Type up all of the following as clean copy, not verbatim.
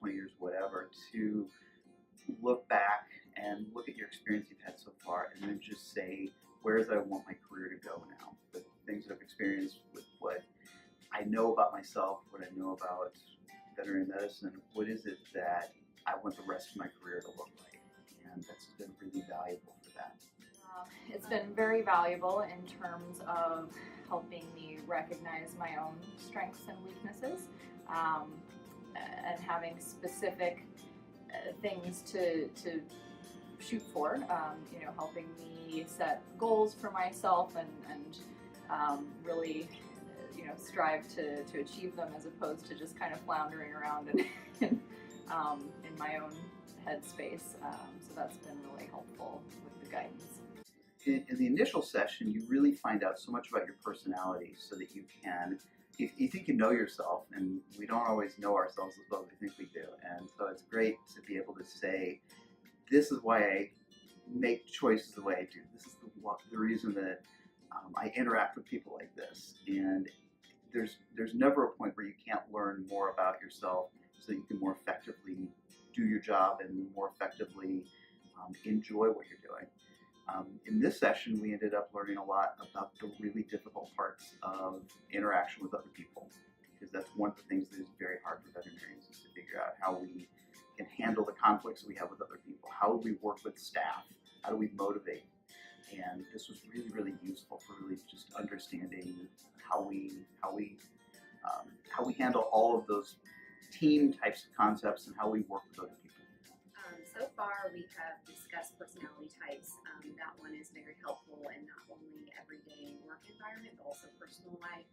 20 years, whatever, to look back and look at your experience you've had so far and then just say, where is it I want my career to go now? The things that I've experienced, with what I know about myself, what I know about veterinary medicine, what is it that I want the rest of my career to look like? And that's been really valuable for that. It's been very valuable in terms of helping me recognize my own strengths and weaknesses, and having specific things to shoot for, helping me set goals for myself and really strive to achieve them, as opposed to just kind of floundering around in my own headspace. So that's been really helpful with the guidance. In the initial session, you really find out so much about your personality so that you can, if you think you know yourself, and we don't always know ourselves as well as we think we do. And so it's great to be able to say, this is why I make choices the way I do. This is the reason that I interact with people like this. And there's never a point where you can't learn more about yourself so that you can more effectively do your job and more effectively enjoy what you're doing. In this session, we ended up learning a lot about the really difficult parts of interaction with other people, because that's one of the things that is very hard for veterinarians, is to figure out how we can handle the conflicts we have with other people. How do we work with staff? How do we motivate? And this was really, really useful for really just understanding how we handle all of those team types of concepts and how we work with other people. So far, we have discussed personality types. That one is very helpful in not only everyday work environment, but also personal life.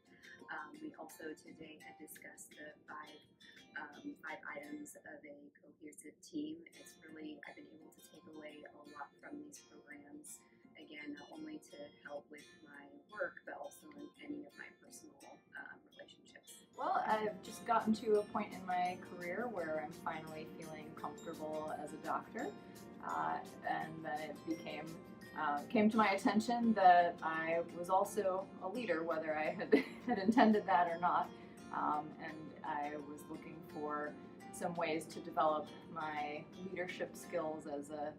We also today had discussed the five items of a cohesive team. It's really, I've been able to take away a lot from these programs. Again, not only to help with my work, but also in any of my personal relationships. Well, I've just gotten to a point in my career where I'm finally feeling comfortable as a doctor, and then it came to my attention that I was also a leader, whether I had intended that or not, and I was looking for some ways to develop my leadership skills as a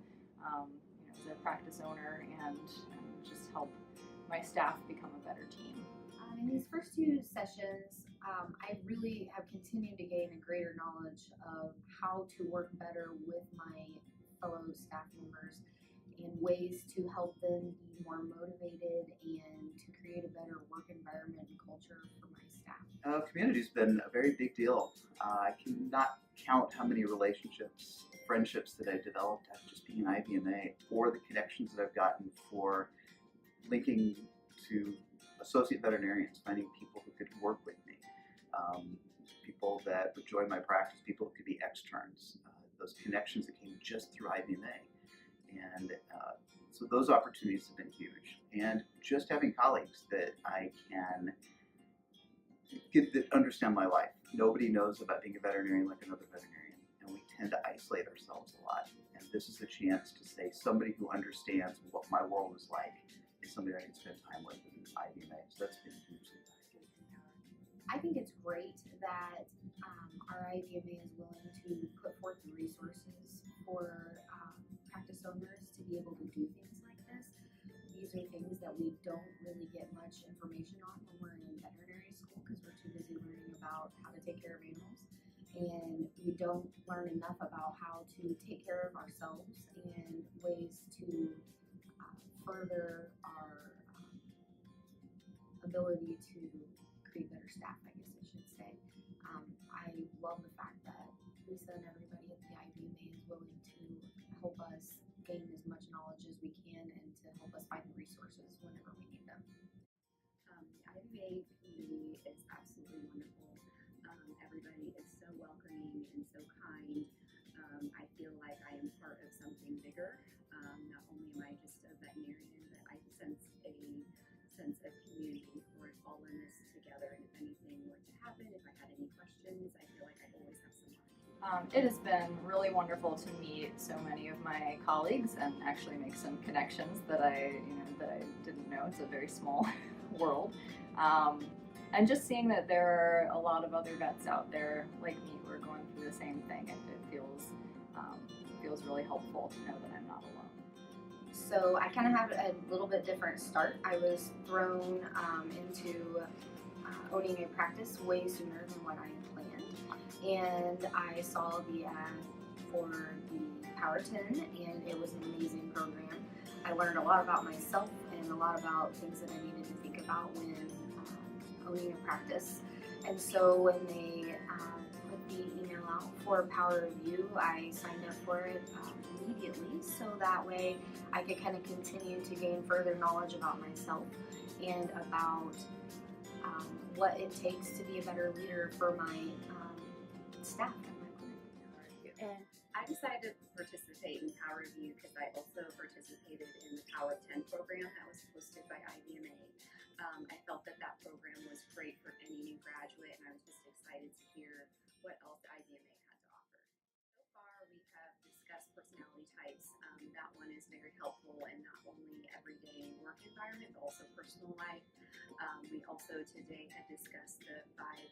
practice owner and just help my staff become a better team. In these first two sessions, I really have continued to gain a greater knowledge of how to work better with my fellow staff members and ways to help them be more motivated and to create a better work environment and culture for my staff. Community's been a very big deal. I cannot count how many relationships, friendships that I've developed after just being an IVMA, or the connections that I've gotten for linking to associate veterinarians, finding people who could work with me, people that would join my practice, people who could be externs, those connections that came just through IVMA. And so those opportunities have been huge. And just having colleagues that I can get that understand my life. Nobody knows about being a veterinarian like another veterinarian, and we tend to isolate ourselves a lot. And this is a chance to say, somebody who understands what my world is like is somebody I can spend time with in IVMA. So that's been hugely valuable. I think it's great that our IVMA is willing to put forth the resources for practice owners to be able to do things like this. These are things that we don't really get much information on when we're in veterinary school, because we're too busy learning about how to take care of animals. And we don't learn enough about how to take care of ourselves and ways to further our ability to create better staff, I guess I should say. I love the fact that Lisa and everybody at the IVMA is willing to help us gain as much knowledge as we can and to help us find the resources whenever we need them. The IVMA community is absolutely wonderful. Everybody is so welcoming and so kind. I feel like I am part of something bigger. Not only am I just a veterinarian, but I sense a sense of community. We're all in this together, and if anything were to happen, if I had any questions, I feel like I always have someone. It has been really wonderful to meet so many of my colleagues and actually make some connections that I didn't know. It's a very small world, and just seeing that there are a lot of other vets out there like me who are going through the same thing, it feels really helpful to know that I'm not alone. So I kind of have a little bit different start. I was thrown into owning a practice way sooner than what I planned, and I saw the ad for the Power 10, and it was an amazing program. I learned a lot about myself and a lot about things that I needed to think about when owning a practice. And so when they put the email out for Power Review, I signed up for it immediately, so that way I could kind of continue to gain further knowledge about myself and about what it takes to be a better leader for my staff at my clinic. And I decided to participate in Power Review because I also participated in the Power 10 program that was hosted by IVMA. I felt that program was great for any new graduate, and I was just excited to hear what else IVMA had to offer. So far, we have discussed personality types. That one is very helpful in not only everyday work environment, but also personal life. We also today had discussed the five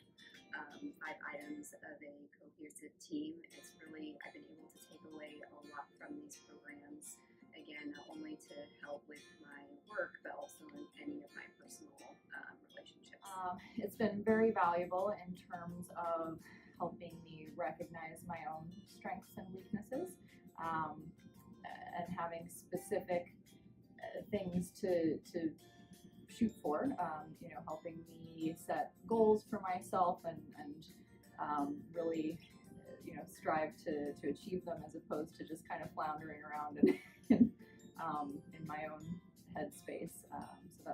items of a cohesive team. It's really, I've been able to take away a lot from these programs. Again, not only to help with my work, but also in any of my personal relationships. It's been very valuable in terms of helping me recognize my own strengths and weaknesses, and having specific things to shoot for, helping me set goals for myself and really, strive to achieve them as opposed to just kind of floundering around in my own headspace. So